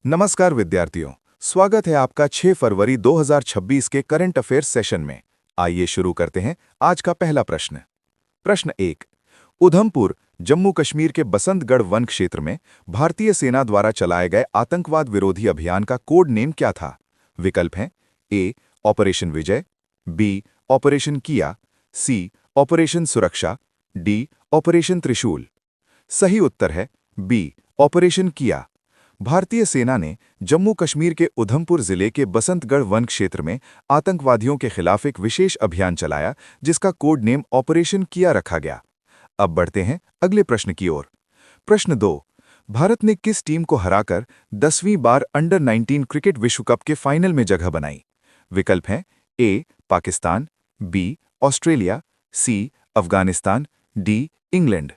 नमस्कार विद्यार्थियों, स्वागत है आपका 6 फरवरी 2026 के करंट अफेयर्स सेशन में। आइए शुरू करते हैं आज का पहला प्रश्न। प्रश्न 1। उधमपुर, जम्मू कश्मीर के बसंतगढ़ वन क्षेत्र में भारतीय सेना द्वारा चलाए गए आतंकवाद विरोधी अभियान का कोड नेम क्या था? विकल्प हैं ए. ऑपरेशन विजय, बी. ऑपरेशन किया, सी. ऑपरेशन सुरक्षा, डी. ऑपरेशन त्रिशूल। सही उत्तर है बी. ऑपरेशन किया। भारतीय सेना ने जम्मू कश्मीर के उधमपुर जिले के बसंतगढ़ वन क्षेत्र में आतंकवादियों के खिलाफ एक विशेष अभियान चलाया, जिसका कोड नेम ऑपरेशन किया रखा गया। अब बढ़ते हैं अगले प्रश्न की ओर। प्रश्न 2। भारत ने किस टीम को हराकर 10वीं बार अंडर 19 क्रिकेट विश्व कप के फाइनल में जगह बनाई? विकल्प हैं ए. पाकिस्तान, बी. ऑस्ट्रेलिया, सी. अफगानिस्तान, डी. इंग्लैंड।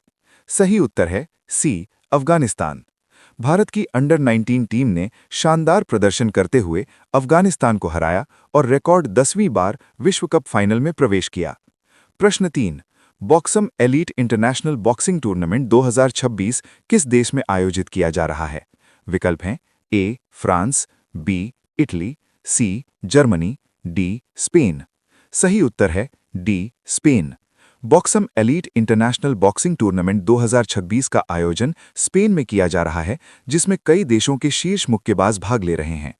सही उत्तर है सी. अफगानिस्तान। भारत की अंडर 19 टीम ने शानदार प्रदर्शन करते हुए अफगानिस्तान को हराया और रिकॉर्ड 10वीं बार विश्व कप फाइनल में प्रवेश किया। प्रश्न 3। Boxam elite international boxing tournament 2026 किस देश में आयोजित किया जा रहा है? विकल्प हैं A. France, B. Italy, C. Germany, D. Spain. सही उत्तर है D. Spain. Boxam elite international boxing tournament 2026 का आयोजन स्पेन में किया जा रहा है, जिसमें कई देशों के शीर्ष मुक्केबाज भाग ले रहे हैं।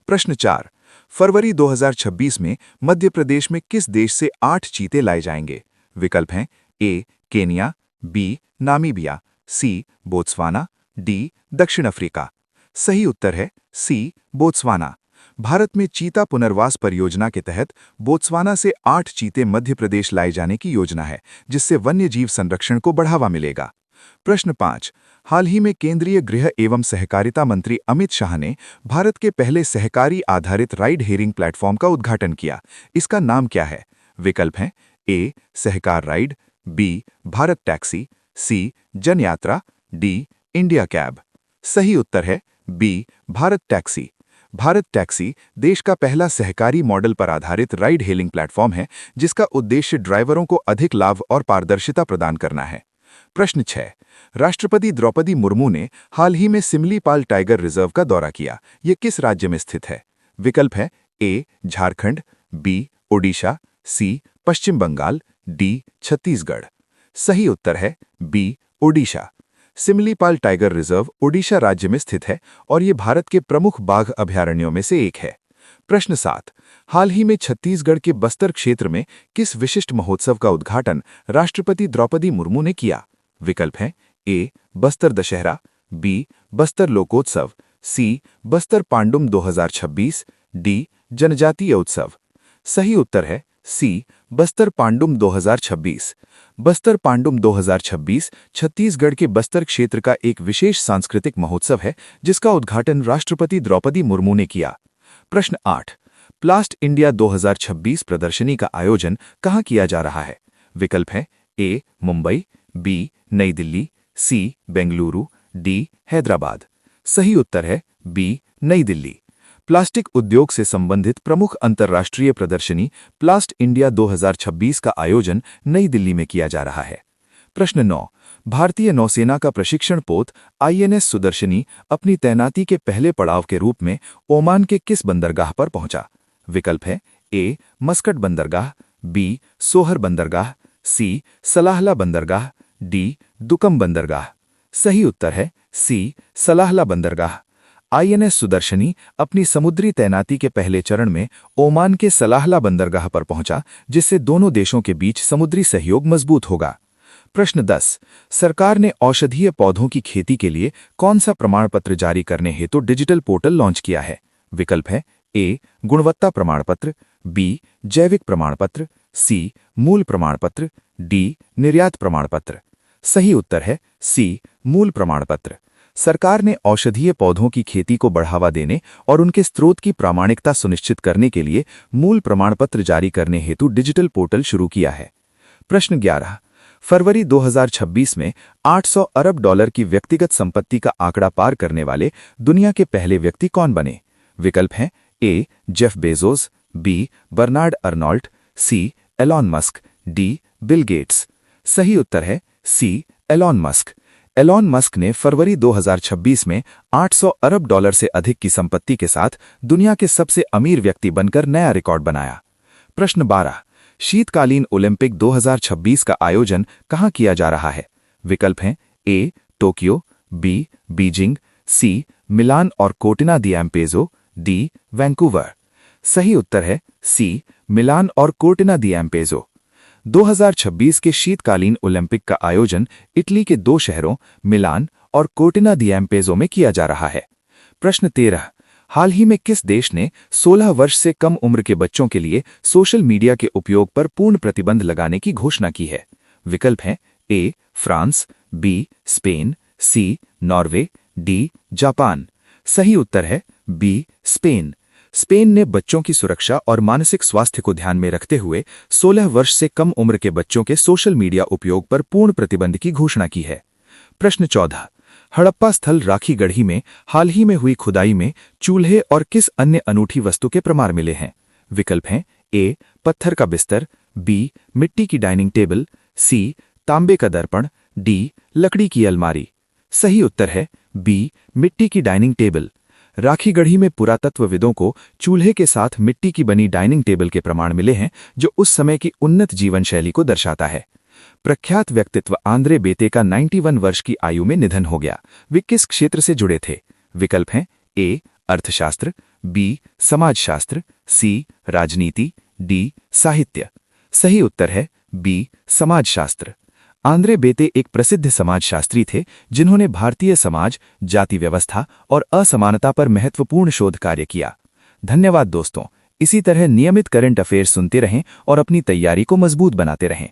प्रश्न 4। फरवरी 2026 में मध्य प्रदेश में किस देश से 8 चीते लाए जाएंगे? विकल्प हैं A. Kenya, B. Namibia, C. Botswana, D. दक्षिण अफ्रीका। सही उत्तर है सी. बोत्सवाना। भारत में चीता पुनर्वास परियोजना के तहत बोत्सवाना से 8 चीते मध्य प्रदेश लाए जाने की योजना है, जिससे वन्यजीव संरक्षण को बढ़ावा मिलेगा। प्रश्न 5। हाल ही में केंद्रीय गृह एवं सहकारिता मंत्री अमित शाह ने भारत के पहले सहकारी आधारित राइड हेयरिंग प्लेटफॉर्म का उद्घाटन किया। इसका नाम क्या है? विकल्प हैं A. Sahkar ride, B. Bharat taxi, C. Janyatra, D. India cab. सही उत्तर है B. Bharat taxi. Bharat taxi देश का पहला सहकारी मॉडल पर आधारित राइड हेलिंग प्लेटफॉर्म है, जिसका उद्देश्य ड्राइवरों को अधिक लाभ और पारदर्शिता प्रदान करना है। प्रश्न 6। राष्ट्रपति द्रौपदी मुर्मू ने हाल ही में सिमलीपाल टाइगर रिजर्व का दौरा किया। यह किस राज्य में स्थित है? विकल्प है A. Jharkhand, B. Odisha, C. Paschim Bengal, D. Chhattisgarh. सही उत्तर है B. Odisha. Similipal tiger reserve Odisha राज्य में स्थित है और ये भारत के प्रमुख बाघ अभयारण्यों में से एक है। प्रश्न 7। हाल ही में छत्तीसगढ़ के बस्तर क्षेत्र में किस विशिष्ट महोत्सव का उद्घाटन राष्ट्रपति द्रौपदी मुर्मू ने किया? विकल्प हैं ए. बस्तर दशहरा, बी. बस्तर लोकोत्सव, सी. बस्तर पांडुम 2026, डी. जनजातीय उत्सव। सही उत्तर है सी. बस्तर पांडुम 2026। बस्तर पांडुम 2026 छत्तीसगढ़ के बस्तर क्षेत्र का एक विशेष सांस्कृतिक महोत्सव है, जिसका उद्घाटन राष्ट्रपति द्रौपदी मुर्मू ने किया। प्रश्न 8। प्लास्ट इंडिया 2026 प्रदर्शनी का आयोजन कहाँ किया जा रहा है? विकल्प हैं ए. मुंबई, बी. नई दिल्ली, सी. बेंगलुरु, डी. हैदराबाद। सही उत्तर है बी. नई दिल्ली। प्लास्टिक उद्योग से संबंधित प्रमुख अंतर्राष्ट्रीय प्रदर्शनी प्लास्ट इंडिया 2026 का आयोजन नई दिल्ली में किया जा रहा है। प्रश्न 9। भारतीय नौसेना का प्रशिक्षण पोत INS सुदर्शनी अपनी तैनाती के पहले पड़ाव के रूप में ओमान के किस बंदरगाह पर पहुंचा? विकल्प है ए. मस्कट बंदरगाह, बी. सोहर बंदरगाह, सी. सलाहला बंदरगाह, डी. दुकम बंदरगाह। सही उत्तर है सी. सलाहला बंदरगाह। INS सुदर्शनी अपनी समुद्री तैनाती के पहले चरण में ओमान के सलाहला बंदरगाह पर पहुंचा, जिससे दोनों देशों के बीच समुद्री सहयोग मजबूत होगा। प्रश्न 10। सरकार ने औषधीय पौधों की खेती के लिए कौन सा प्रमाण पत्र जारी करने हेतु डिजिटल पोर्टल लॉन्च किया है? विकल्प है ए. गुणवत्ता प्रमाण पत्र, बी. जैविक प्रमाण पत्र, सी. मूल प्रमाण पत्र, डी. निर्यात प्रमाण पत्र। सही उत्तर है सी. मूल प्रमाण पत्र। सरकार ने औषधीय पौधों की खेती को बढ़ावा देने और उनके स्रोत की प्रामाणिकता सुनिश्चित करने के लिए मूल प्रमाण पत्र जारी करने हेतु डिजिटल पोर्टल शुरू किया है। प्रश्न 11। फरवरी 2026 में 800 अरब डॉलर की व्यक्तिगत संपत्ति का आंकड़ा पार करने वाले दुनिया के पहले व्यक्ति कौन बने? विकल्प हैं A. Jeff Bezos, B. Bernard Arnault, C. Elon Musk, D. Bill Gates. सही उत्तर है C. Elon Musk. Elon Musk ने फरवरी 2026 में 800 अरब डॉलर से अधिक की संपत्ति के साथ दुनिया के सबसे अमीर व्यक्ति बनकर नया रिकॉर्ड बनाया। प्रश्न 12। शीतकालीन ओलंपिक 2026 का आयोजन कहाँ किया जा रहा है? विकल्प हैं A. Tokyo, B. Beijing, C. Milan और Cortina d'Ampezzo, D. Vancouver. सही उत्तर है सी. मिलान और कोर्टिना डी एम्पेजो। 2026 के शीतकालीन ओलंपिक का आयोजन इटली के दो शहरों मिलान और कोर्टिना डी एम्पेजो में किया जा रहा है। प्रश्न 13। हाल ही में किस देश ने 16 वर्ष से कम उम्र के बच्चों के लिए सोशल मीडिया के उपयोग पर पूर्ण प्रतिबंध लगाने की घोषणा की है? विकल्प हैं A. France, B. Spain, C. Norway, D. Japan. सही उत्तर है बी. स्पेन। स्पेन ने बच्चों की सुरक्षा और मानसिक स्वास्थ्य को ध्यान में रखते हुए 16 वर्ष से कम उम्र के बच्चों के सोशल मीडिया उपयोग पर पूर्ण प्रतिबंध की घोषणा की है। प्रश्न 14। हड़प्पा स्थल राखी गढ़ी में हाल ही में हुई खुदाई में चूल्हे और किस अन्य अनूठी वस्तु के प्रमाण मिले हैं? विकल्प हैं ए. पत्थर का बिस्तर, बी. मिट्टी की डाइनिंग टेबल, सी. तांबे का दर्पण, डी. लकड़ी की अलमारी। सही उत्तर है बी. मिट्टी की डाइनिंग टेबल। राखीगढ़ी में पुरातत्वविदों को चूल्हे के साथ मिट्टी की बनी डाइनिंग टेबल के प्रमाण मिले हैं, जो उस समय की उन्नत जीवन शैली को दर्शाता है। प्रख्यात व्यक्तित्व आंद्रे बेते का 91 वर्ष की आयु में निधन हो गया। वे किस क्षेत्र से जुड़े थे? विकल्प हैं ए. अर्थशास्त्र, बी. समाजशास्त्र, सी. राजनीति, डी. साहित्य। सही उत्तर है बी. समाजशास्त्र। आंद्रे बेते एक प्रसिद्ध समाजशास्त्री थे जिन्होंने भारतीय समाज, जाति व्यवस्था और असमानता पर महत्वपूर्ण शोध कार्य किया। धन्यवाद दोस्तों। इसी तरह नियमित करंट अफेयर्स सुनते रहें और अपनी तैयारी को मजबूत बनाते रहें।